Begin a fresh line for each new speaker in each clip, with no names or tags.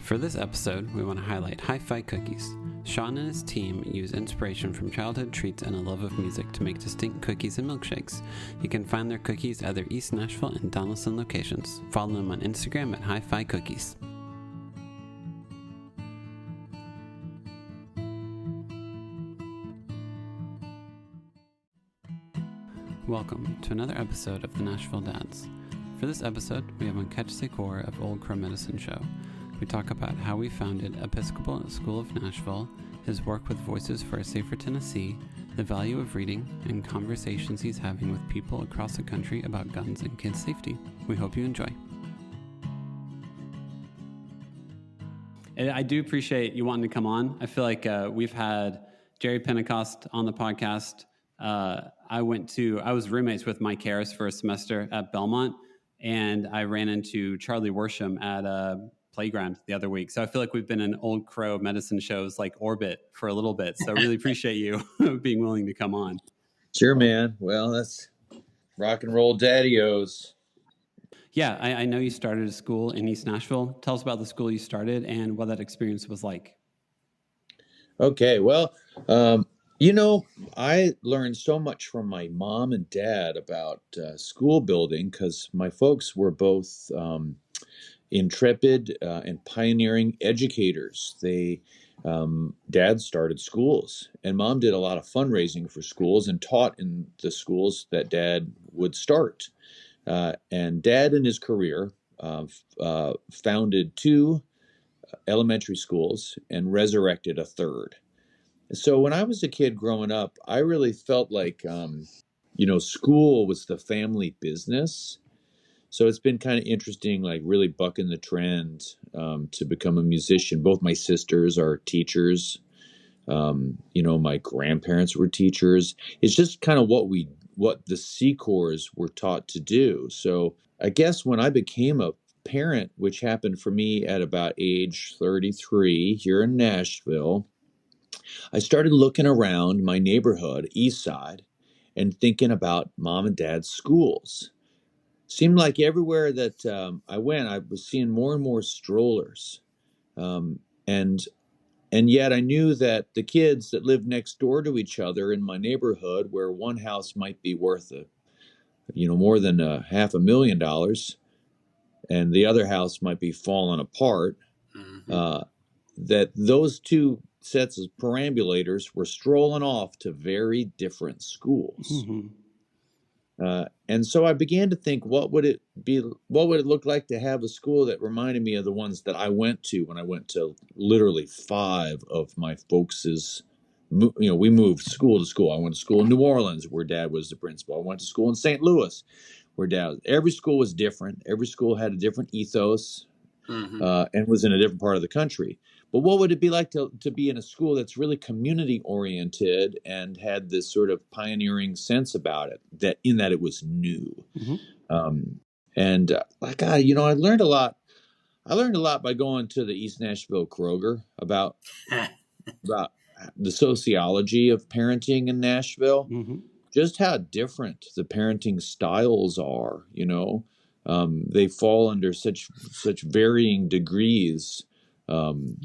For this episode, we want to highlight Hi-Fi Cookies. Sean and his team use inspiration from childhood treats and a love of music to make distinct cookies and milkshakes. You can find their cookies at their East Nashville and Donaldson locations. Follow them on Instagram at Hi-Fi Cookies. Welcome to another episode of the Nashville Dads. For this episode, we have on Ketch Secor of Old Crowe Medicine Show. We talk about how we founded Episcopal School of Nashville, his work with Voices for a Safer Tennessee, the value of reading, and conversations he's having with people across the country about guns and kids' safety. We hope you enjoy. And I do appreciate you wanting to come on. I feel like we've had Jerry Pentecost on the podcast. I was roommates with Mike Harris for a semester at Belmont, and I ran into Charlie Worsham at a playground the other week. So I feel like we've been in Old Crowe Medicine Show's like orbit for a little bit. So I really appreciate you being willing to come on.
Sure, man. Well, that's rock and roll daddy-os.
Yeah, I know you started a school in East Nashville. Tell us about the school you started and what that experience was like.
Okay, well, I learned so much from my mom and dad about school building because my folks were both intrepid and pioneering educators. Dad started schools, and Mom did a lot of fundraising for schools and taught in the schools that Dad would start. And Dad, in his career, founded 2 elementary schools and resurrected a 3rd. So when I was a kid growing up, I really felt like, school was the family business. So it's been kind of interesting, like really bucking the trend to become a musician. Both my sisters are teachers. My grandparents were teachers. It's just kind of what the Secors were taught to do. So I guess when I became a parent, which happened for me at about age 33 here in Nashville, I started looking around my neighborhood, East Side, and thinking about mom and dad's schools. Seemed like everywhere that I went, I was seeing more and more strollers. And yet I knew that the kids that lived next door to each other in my neighborhood, where one house might be worth more than $500,000, and the other house might be falling apart, that those 2 sets of perambulators were strolling off to very different schools. Mm-hmm. And so I began to think, what would it look like to have a school that reminded me of the ones that I went to when I went to literally 5 of my folks', we moved school to school. I went to school in New Orleans, where Dad was the principal. I went to school in St. Louis, where Dad was. Every school was different. Every school had a different ethos, and was in a different part of the country. But what would it be like to be in a school that's really community oriented and had this sort of pioneering sense about it, that it was new? Mm-hmm. I learned a lot. I learned a lot by going to the East Nashville Kroger about the sociology of parenting in Nashville, just how different the parenting styles are. They fall under such varying degrees. And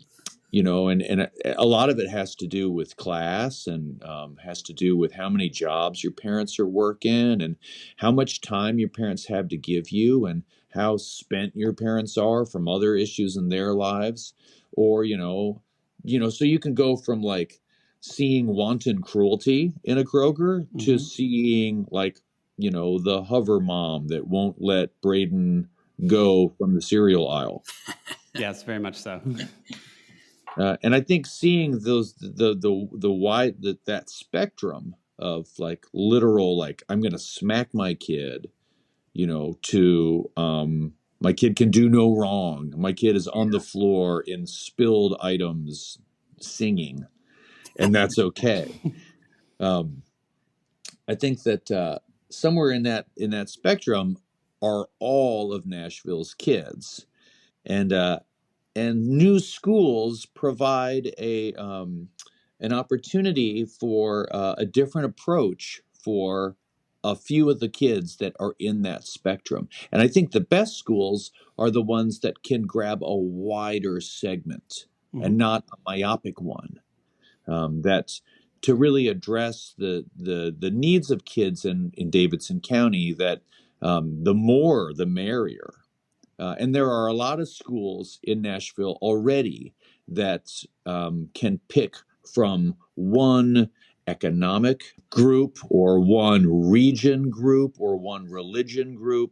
a lot of it has to do with class and has to do with how many jobs your parents are working and how much time your parents have to give you and how spent your parents are from other issues in their lives. Or, so you can go from like seeing wanton cruelty in a Kroger to seeing like, the hover mom that won't let Braden go from the cereal aisle.
Yes, very much so.
And I think seeing that spectrum of like literal, like I'm going to smack my kid, to my kid can do no wrong. My kid is on the floor in spilled items singing, and that's okay. I think that somewhere in that spectrum are all of Nashville's kids, and new schools provide an opportunity for a different approach for a few of the kids that are in that spectrum. And I think the best schools are the ones that can grab a wider segment
Mm-hmm.
and not a myopic one. That to really address the needs of kids in Davidson County, that the more the merrier. And there are a lot of schools in Nashville already that can pick from one economic group or one region group or one religion group.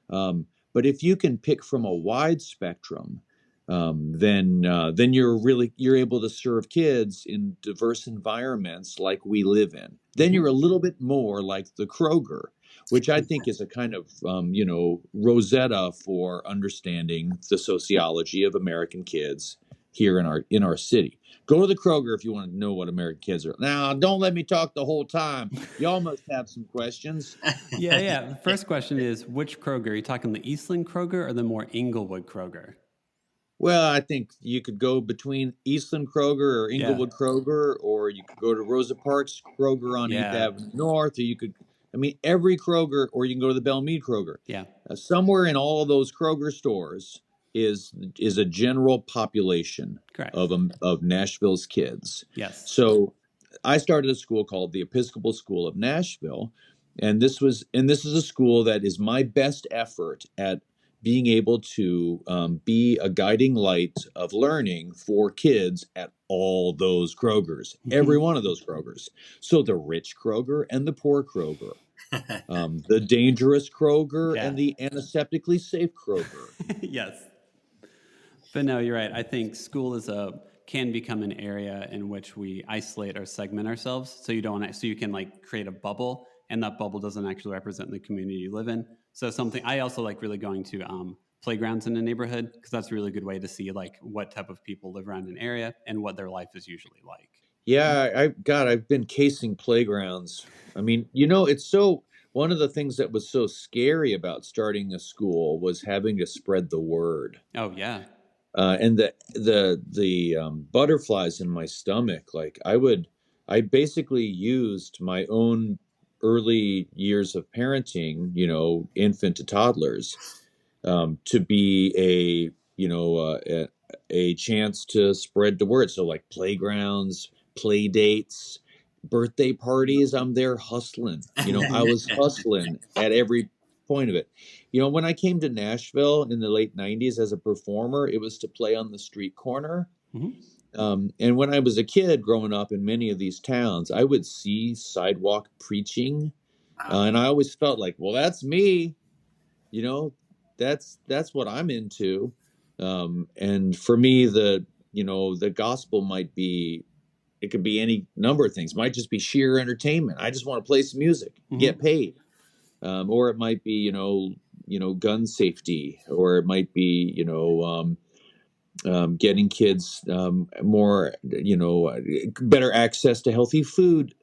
But if you can pick from a wide spectrum, then you're able to serve kids in diverse environments like we live in. Then you're a little bit more like the Kroger, which I think is a kind of Rosetta for understanding the sociology of American kids here in our city. Go to the Kroger if you want to know what American kids are. Now, don't let me talk the whole time. Y'all must have some questions.
Yeah. The first question is, which Kroger? Are you talking the Eastland Kroger or the more Inglewood Kroger?
Well, I think you could go between Eastland Kroger or Inglewood Kroger, or you could go to Rosa Parks Kroger on 8th Avenue North, or you could, every Kroger, or you can go to the Belmead Kroger.
Yeah.
Somewhere in all of those Kroger stores is a general population of Nashville's kids.
Yes.
So I started a school called the Episcopal School of Nashville, and this is a school that is my best effort at being able to be a guiding light of learning for kids at all those Krogers, every one of those Krogers. So the rich Kroger and the poor Kroger, the dangerous Kroger and the antiseptically safe Kroger.
Yes. But no, you're right. I think school can become an area in which we isolate or segment ourselves. So you can like create a bubble, and that bubble doesn't actually represent the community you live in. So I also like really going to playgrounds in a neighborhood, because that's a really good way to see like what type of people live around an area and what their life is usually like.
Yeah, I've been casing playgrounds. One of the things that was so scary about starting a school was having to spread the word.
Oh yeah.
And the butterflies in my stomach, like I basically used my own early years of parenting, infant to toddlers, to be a chance to spread the word. So like playgrounds, play dates, birthday parties, I'm there hustling. I was hustling at every point of it. When I came to Nashville in the late 90s as a performer, it was to play on the street corner. Mm-hmm. And when I was a kid growing up in many of these towns, I would see sidewalk preaching. And I always felt like, well, that's me. That's what I'm into. And for me, the gospel it could be any number of things. It might just be sheer entertainment. I just want to play some music, get paid. Or it might be, gun safety, or it might be, getting kids more, better access to healthy food.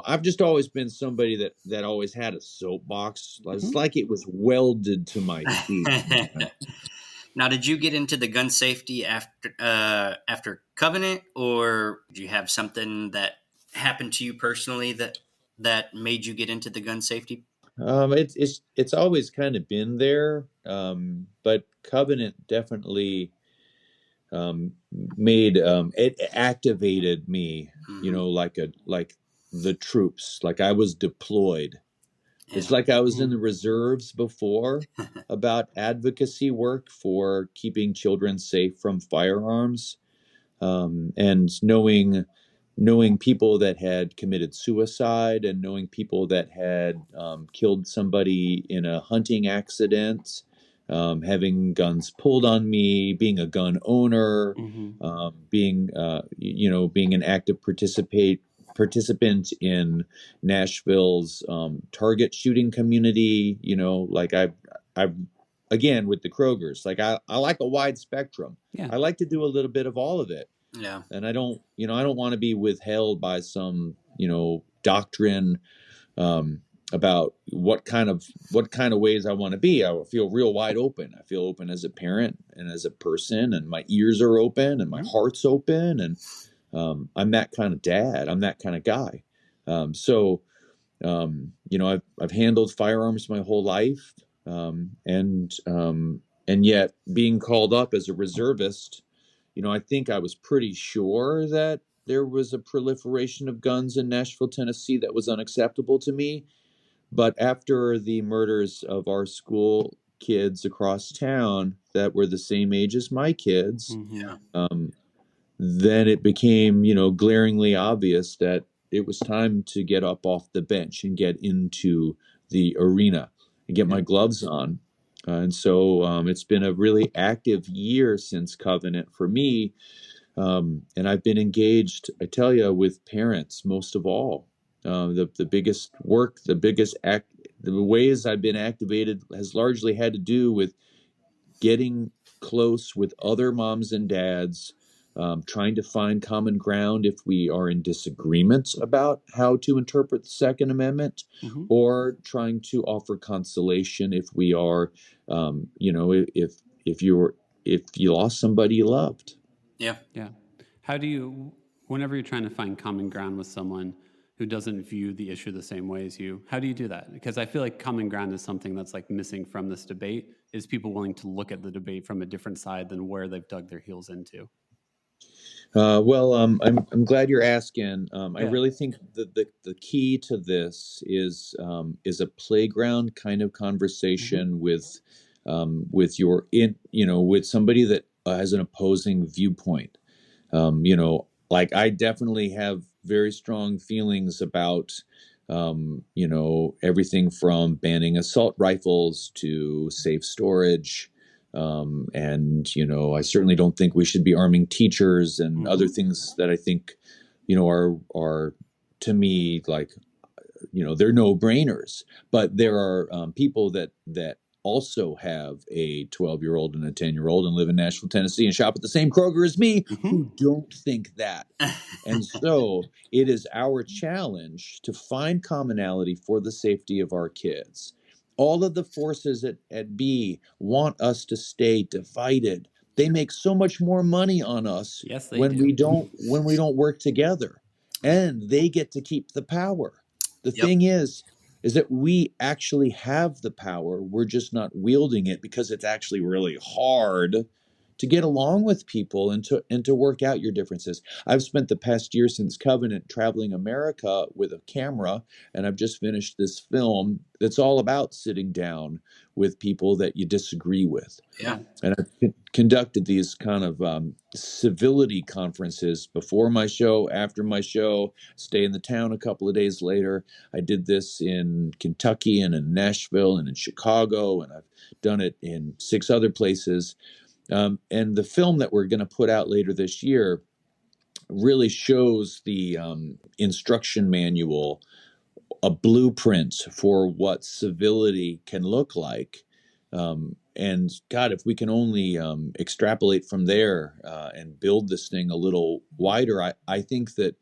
I've just always been somebody that always had a soapbox. It's like it was welded to my feet.
Now, did you get into the gun safety after Covenant, or did you have something that happened to you personally that made you get into the gun safety?
It's always kind of been there, but Covenant definitely it activated me. Like the troops, like I was deployed. Yeah. It's like I was in the reserves before about advocacy work for keeping children safe from firearms, and knowing people that had committed suicide, and knowing people that had killed somebody in a hunting accident, having guns pulled on me, being a gun owner, being an active participant in Nashville's target shooting community. Like I've again with the Krogers, like I like a wide spectrum. Yeah. I like to do a little bit of all of it.
Yeah.
And I don't want to be withheld by some, doctrine about what kind of ways I want to be. I feel real wide open. I feel open as a parent and as a person, and my ears are open and my heart's open, and I'm that kind of dad. I'm that kind of guy. So I've handled firearms my whole life, and yet being called up as a reservist, I think I was pretty sure that there was a proliferation of guns in Nashville, Tennessee that was unacceptable to me. But after the murders of our school kids across town that were the same age as my kids, then it became, glaringly obvious that it was time to get up off the bench and get into the arena and get my gloves on. And so it's been a really active year since Covenant for me. And I've been engaged, I tell you, with parents most of all. The biggest work, the ways I've been activated has largely had to do with getting close with other moms and dads, trying to find common ground if we are in disagreement about how to interpret the Second Amendment, or trying to offer consolation if we are, if you lost somebody you loved.
Yeah.
How do you, whenever you're trying to find common ground with someone who doesn't view the issue the same way as you, how do you do that? Because I feel like common ground is something that's like missing from this debate. Is people willing to look at the debate from a different side than where they've dug their heels into?
I'm glad you're asking. I really think the key to this is a playground kind of conversation with with somebody that has an opposing viewpoint. Like I definitely have very strong feelings about, everything from banning assault rifles to safe storage. And I certainly don't think we should be arming teachers and other things that I think, are to me, like, they're no-brainers. But there are people that also have a 12-year-old and a 10-year-old and live in Nashville, Tennessee, and shop at the same Kroger as me, who don't think that. And so it is our challenge to find commonality for the safety of our kids. All of the forces at B want us to stay divided. They make so much more money on us when we don't work together, and they get to keep the power. The thing is that we actually have the power. We're just not wielding it because it's actually really hard to get along with people and to work out your differences. I've spent the past year since Covenant traveling America with a camera, and I've just finished this film that's all about sitting down with people that you disagree with.
Yeah.
And I've conducted these kind of civility conferences before my show, after my show, stay in the town a couple of days later. I did this in Kentucky and in Nashville and in Chicago, and I've done it in 6 other places. And the film that we're going to put out later this year really shows the instruction manual, a blueprint for what civility can look like. And God, if we can only extrapolate from there and build this thing a little wider, I think that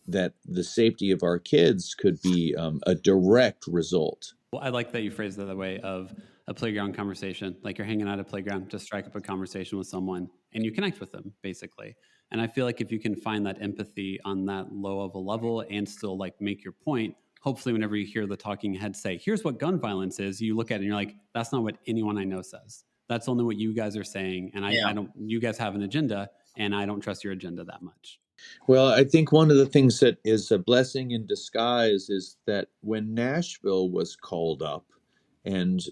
the safety of our kids could be a direct result.
Well, I like that you phrased it that way, of a playground conversation. Like you're hanging out at a playground, just strike up a conversation with someone and you connect with them, basically. And I feel like if you can find that empathy on that low of a level and still like make your point, hopefully whenever you hear the talking head say, here's what gun violence is, you look at it and you're like, that's not what anyone I know says. That's only what you guys are saying. And I don't, you guys have an agenda and I don't trust your agenda that much.
Well, I think one of the things that is a blessing in disguise is that when Nashville was called up and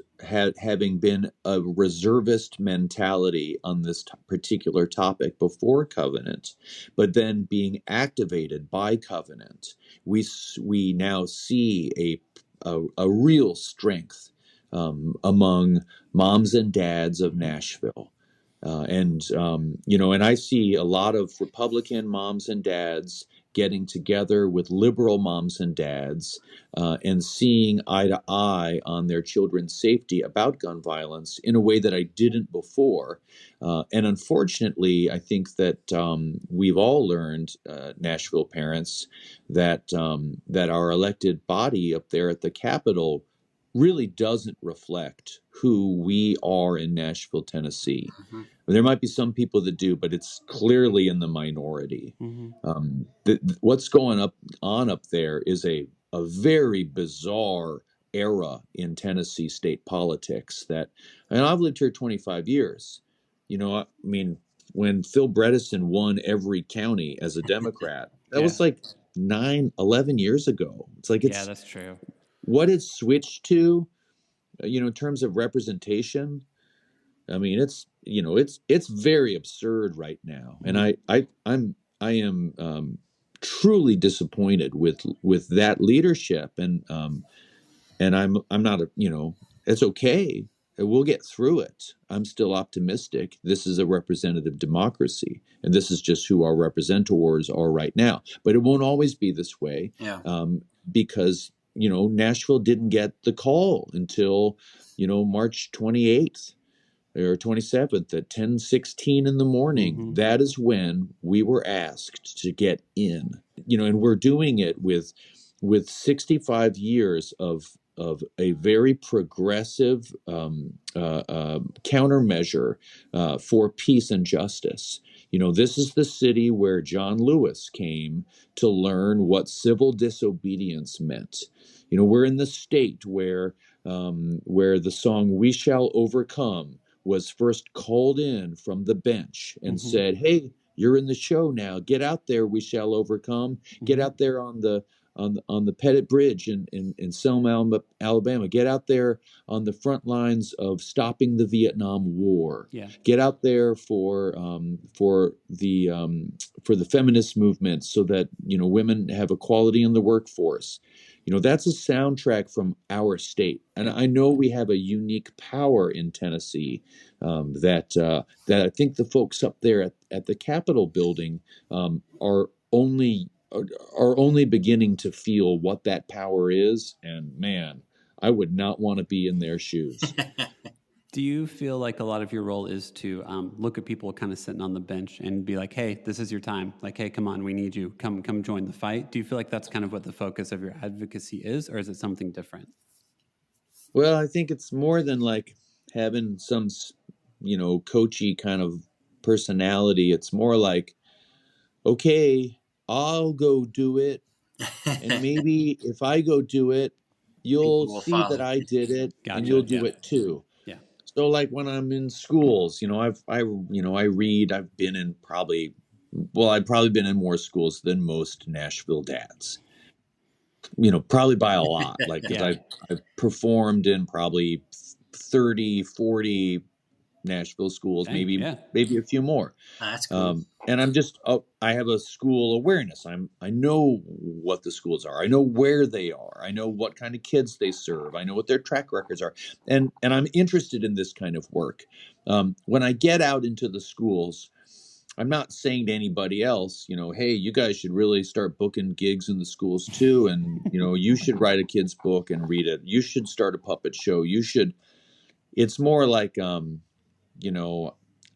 having been a reservist mentality on this particular topic before Covenant, but then being activated by Covenant, we now see a real strength among moms and dads of Nashville. And I see a lot of Republican moms and dads getting together with liberal moms and dads and seeing eye to eye on their children's safety about gun violence in a way that I didn't before. And unfortunately, I think that we've all learned, Nashville parents, that our elected body up there at the Capitol really doesn't reflect who we are in Nashville, Tennessee. Mm-hmm. There might be some people that do, but it's clearly in the minority. Mm-hmm. What's going on up there is a a very bizarre era in Tennessee state politics and I've lived here 25 years. I mean, when Phil Bredesen won every county as a Democrat, that was like 11 years ago. It's like,
yeah, that's true.
What it's switched to, in terms of representation. I mean, it's very absurd right now. And I am truly disappointed with that leadership. And I'm not, it's okay. We'll get through it. I'm still optimistic. This is a representative democracy, and this is just who our representatives are right now. But it won't always be this way, because Nashville didn't get the call until March 28th or 27th at 10:16 in the morning. Mm-hmm. That is when we were asked to get in. And we're doing it with 65 years of a very progressive countermeasure for peace and justice. This is the city where John Lewis came to learn what civil disobedience meant. We're in the state where the song "We Shall Overcome" was first called in from the bench and said, "Hey, you're in the show now. Get out there. We shall overcome. Get out there on the Pettit Bridge in Selma, Alabama. Get out there on the front lines of stopping the Vietnam War.
Yeah.
Get out there for the feminist movement, so that women have equality in the workforce." That's a soundtrack from our state, and I know we have a unique power in Tennessee that I think the folks up there at the Capitol building are only beginning to feel what that power is. And man, I would not want to be in their shoes.
Do you feel like a lot of your role is to look at people kind of sitting on the bench and be like, "Hey, this is your time. Like, hey, come on, we need you. Come join the fight." Do you feel like that's kind of what the focus of your advocacy is, or is it something different?
Well, I think it's more than like having some, coachy kind of personality. It's more like, okay, I'll go do it. And maybe if I go do it, you'll see that I did it. Gotcha, and you'll do it too.
Yeah.
So like when I'm in schools, I read. I've probably been in more schools than most Nashville dads. Probably by a lot. Like, because I've performed in probably 30, 40 Nashville schools, maybe a few more.
That's cool.
And I'm just, I have a school awareness. I know what the schools are. I know where they are. I know what kind of kids they serve. I know what their track records are. And I'm interested in this kind of work. When I get out into the schools, I'm not saying to anybody else, hey, you guys should really start booking gigs in the schools too. And, you should write a kid's book and read it. You should start a puppet show. It's more like,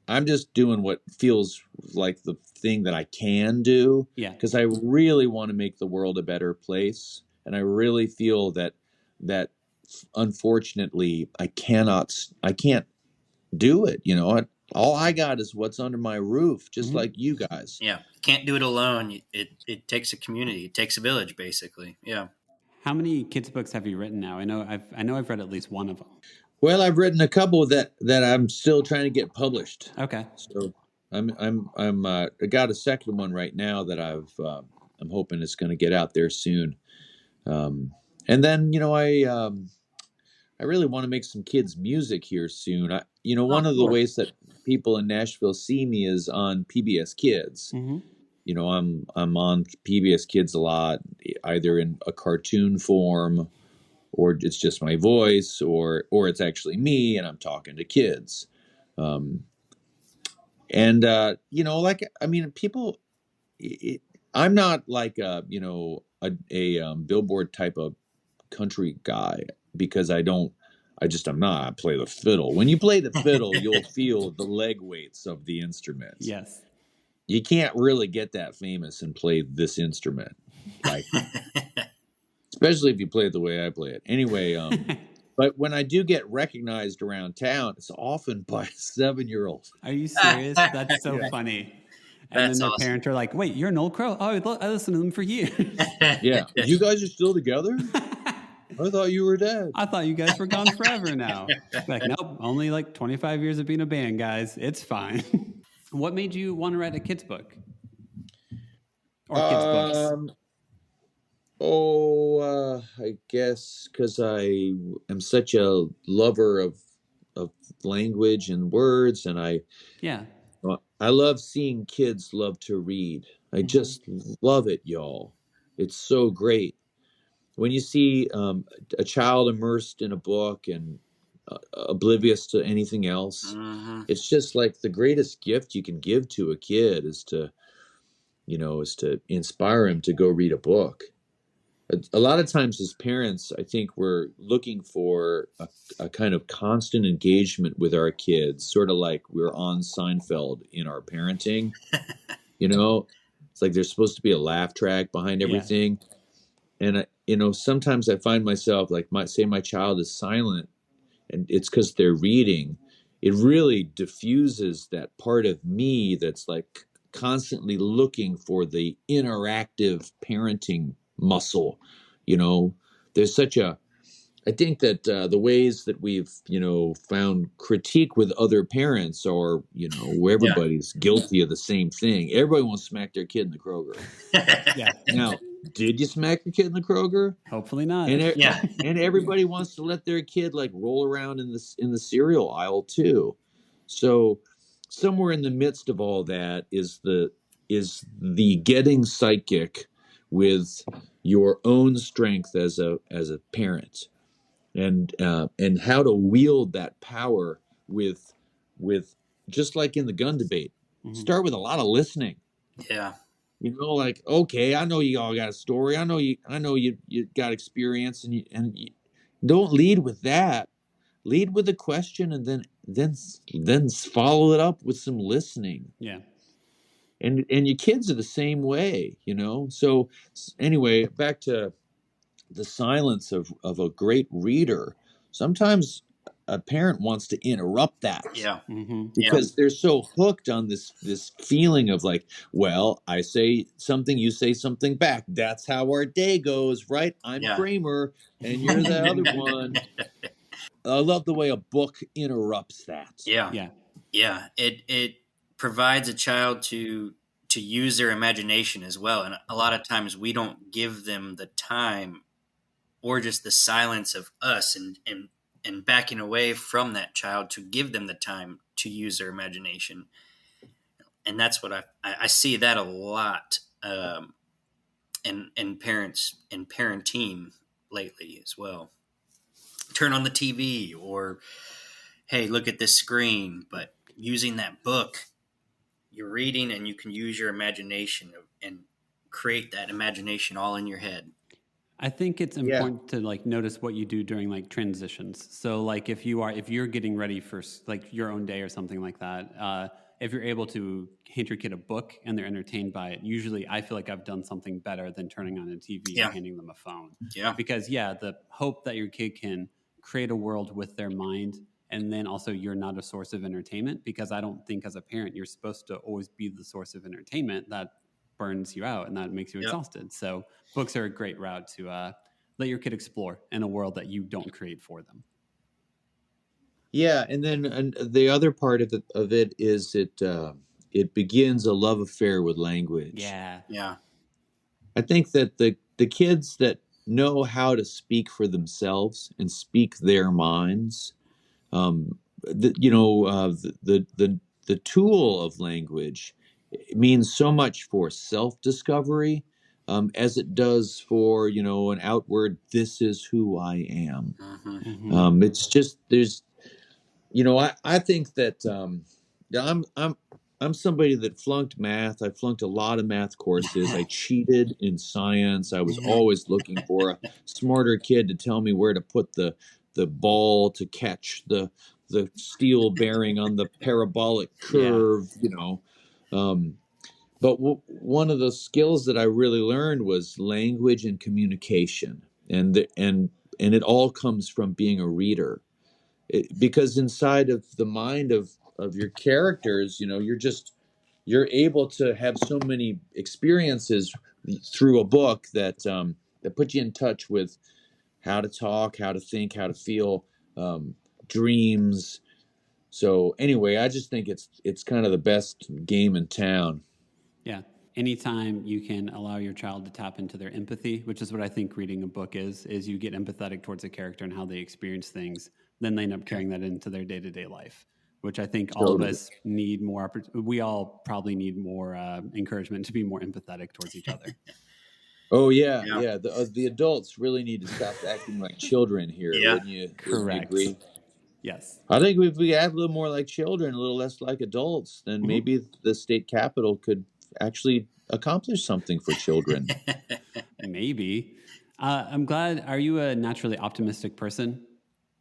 I'm just doing what feels like the thing that I can do.
Yeah.
Because I really want to make the world a better place. And I really feel that unfortunately I can't do it. All I got is what's under my roof, just like you guys.
Yeah. Can't do it alone. It takes a community. It takes a village, basically. Yeah.
How many kids' books have you written now? I know I've read at least one of them.
Well, I've written a couple that I'm still trying to get published.
Okay.
So I got a second one right now that I'm hoping it's going to get out there soon. And then, I really want to make some kids' music here soon. One of the ways that people in Nashville see me is on PBS Kids. Mm-hmm. I'm on PBS Kids a lot, either in a cartoon form, or it's just my voice, or it's actually me and I'm talking to kids. People, I'm not like a Billboard type of country guy, because I'm not. I play the fiddle. When you play the fiddle, you'll feel the leg weights of the instrument.
Yes.
You can't really get that famous and play this instrument. Like, especially if you play it the way I play it. Anyway, but when I do get recognized around town, it's often by a 7-year-old.
Are you serious? That's so funny. And then
That's
their
awesome.
parents are like, wait, you're an old Crowe? Oh, I listened to them for years.
Yeah. You guys are still together? I thought you were dead.
I thought you guys were gone forever now. Like, nope, only like 25 years of being a band, guys. It's fine. What made you want to write a kid's book? Or kids' books?
I guess because I am such a lover of language and words, and I love seeing kids love to read. I just love it, y'all. It's so great when you see a child immersed in a book and oblivious to anything else.
Mm-hmm.
It's just like the greatest gift you can give to a kid is to inspire him to go read a book. A lot of times as parents, I think we're looking for a kind of constant engagement with our kids, sort of like we're on Seinfeld in our parenting. It's like there's supposed to be a laugh track behind everything. Yeah. And, sometimes I find myself like, my child is silent and it's because they're reading. It really diffuses that part of me that's like constantly looking for the interactive parenting muscle. There's I think that the ways that we've found critique with other parents are where everybody's guilty of the same thing. Everybody wants to smack their kid in the Kroger.
Yeah.
Now, did you smack your kid in the Kroger?
Hopefully not.
And everybody wants to let their kid like roll around in the cereal aisle too. So somewhere in the midst of all that is the getting psychic with your own strength as a parent, and how to wield that power with just like in the gun debate. Start with a lot of listening.
Yeah.
Like, okay, I know you all got a story. I know you got experience, and you don't lead with that. Lead with a question, and then follow it up with some listening.
Yeah.
And your kids are the same way, So anyway, back to the silence of a great reader. Sometimes a parent wants to interrupt that.
Yeah.
Because they're so hooked on this feeling of like, well, I say something, you say something back. That's how our day goes, right? I'm Kramer and you're the other one. I love the way a book interrupts that.
Yeah. It provides a child to use their imagination as well. And a lot of times we don't give them the time or just the silence of us and backing away from that child to give them the time to use their imagination. And that's what I see that a lot in parents and parenting lately as well. Turn on the TV or, hey, look at this screen. But using that book, you're reading and you can use your imagination and create that imagination all in your head.
I think it's important to like notice what you do during like transitions. So like if you're getting ready for like your own day or something like that, if you're able to hand your kid a book and they're entertained by it, usually I feel like I've done something better than turning on a TV and handing them a phone.
Yeah.
Because the hope that your kid can create a world with their mind, and then also you're not a source of entertainment, because I don't think as a parent you're supposed to always be the source of entertainment. That burns you out and that makes you exhausted. So books are a great route to let your kid explore in a world that you don't create for them.
Yeah, and then the other part of it is it begins a love affair with language.
Yeah.
I think that the kids that know how to speak for themselves and speak their minds, the tool of language means so much for self-discovery as it does for an outward "this is who I am." It's just there's I think that I'm somebody that flunked math. I flunked a lot of math courses. I cheated in science. I was always looking for a smarter kid to tell me where to put the ball to catch the steel bearing on the parabolic curve, But one of the skills that I really learned was language and communication, and it all comes from being a reader. Because inside of the mind of your characters, you're just you're able to have so many experiences through a book that that put you in touch with how to talk, how to think, how to feel, dreams. So anyway, I just think it's kind of the best game in town.
Yeah. Anytime you can allow your child to tap into their empathy, which is what I think reading a book is you get empathetic towards a character and how they experience things, then they end up carrying that into their day-to-day life, which I think all of us need more. We all probably need more encouragement to be more empathetic towards each other.
Oh yeah. The adults really need to stop acting like children here.
Yeah.
Wouldn't you?
Correct.
Wouldn't you agree?
Yes.
I think if we act a little more like children, a little less like adults, then maybe the state capitol could actually accomplish something for children.
Maybe. I'm glad. Are you a naturally optimistic person?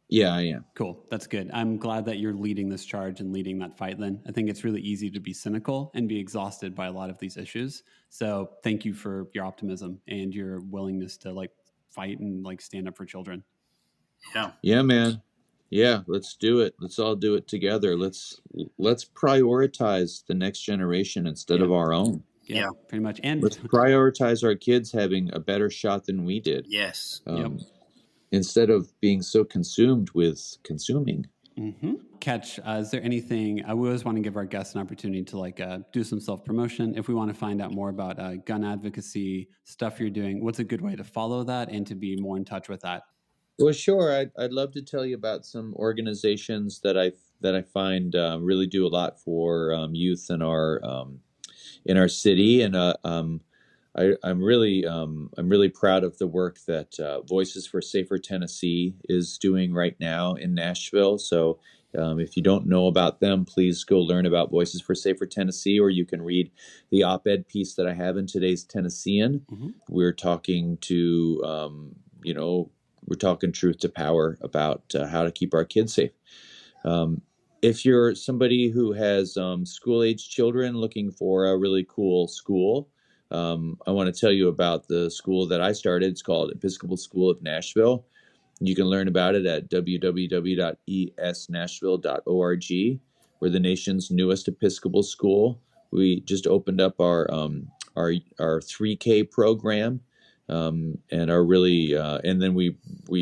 Yeah, I am.
Cool. That's good. I'm glad that you're leading this charge and leading that fight, Lynn. I think it's really easy to be cynical and be exhausted by a lot of these issues. So thank you for your optimism and your willingness to like fight and like stand up for children.
Yeah.
Yeah, man. Yeah, let's do it. Let's all do it together. Let's prioritize the next generation instead of our own.
Yeah, pretty much. And
let's prioritize our kids having a better shot than we did.
Yes.
Instead of being so consumed with consuming.
Ketch, is there anything, I always want to give our guests an opportunity to like do some self-promotion. If we want to find out more about gun advocacy, stuff you're doing, what's a good way to follow that and to be more in touch with that?
Well, sure. I'd love to tell you about some organizations that I find really do a lot for youth in our city, and I'm really proud of the work that Voices for Safer Tennessee is doing right now in Nashville. So if you don't know about them, please go learn about Voices for Safer Tennessee, or you can read the op-ed piece that I have in today's Tennessean. We're talking to we're talking truth to power about how to keep our kids safe. If you're somebody who has school-age children looking for a really cool school, I want to tell you about the school that I started. It's called Episcopal School of Nashville. You can learn about it at www.esnashville.org. We're the nation's newest Episcopal school. We just opened up our 3K program. And are really, and then we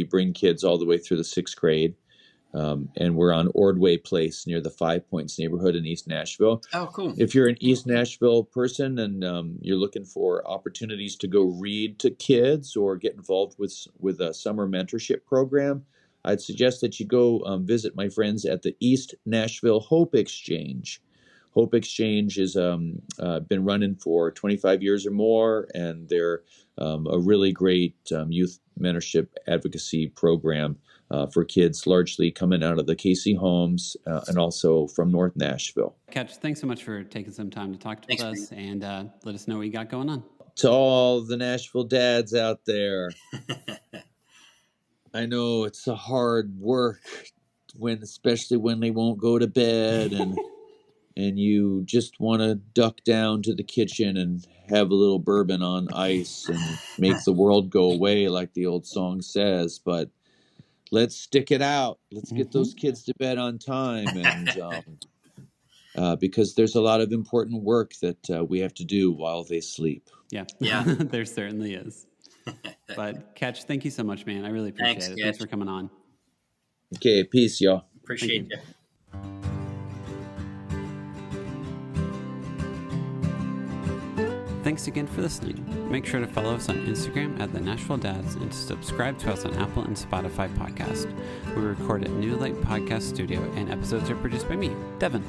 bring kids all the way through the 6th grade, and we're on Ordway Place near the 5 Points neighborhood in East Nashville.
Oh, cool!
If you're an East Nashville person and you're looking for opportunities to go read to kids or get involved with a summer mentorship program, I'd suggest that you go visit my friends at the East Nashville Hope Exchange. Hope Exchange has been running for 25 years or more, and they're a really great youth mentorship advocacy program for kids, largely coming out of the Casey homes and also from North Nashville.
Ketch, thanks so much for taking some time to talk with us and let us know what you got going on.
To all the Nashville dads out there, I know it's a hard work especially when they won't go to bed and you just want to duck down to the kitchen and have a little bourbon on ice and make the world go away, like the old song says. But let's stick it out. Let's get those kids to bed on time, and because there's a lot of important work that we have to do while they sleep.
Yeah. There certainly is. But Ketch, thank you so much, man. I really appreciate it. Thanks for coming on.
Okay, peace, y'all.
Appreciate you.
Thanks again for listening. Make sure to follow us on Instagram at The Nashville Dads and to subscribe to us on Apple and Spotify podcast. We record at New Light Podcast Studio, and episodes are produced by me, Devin.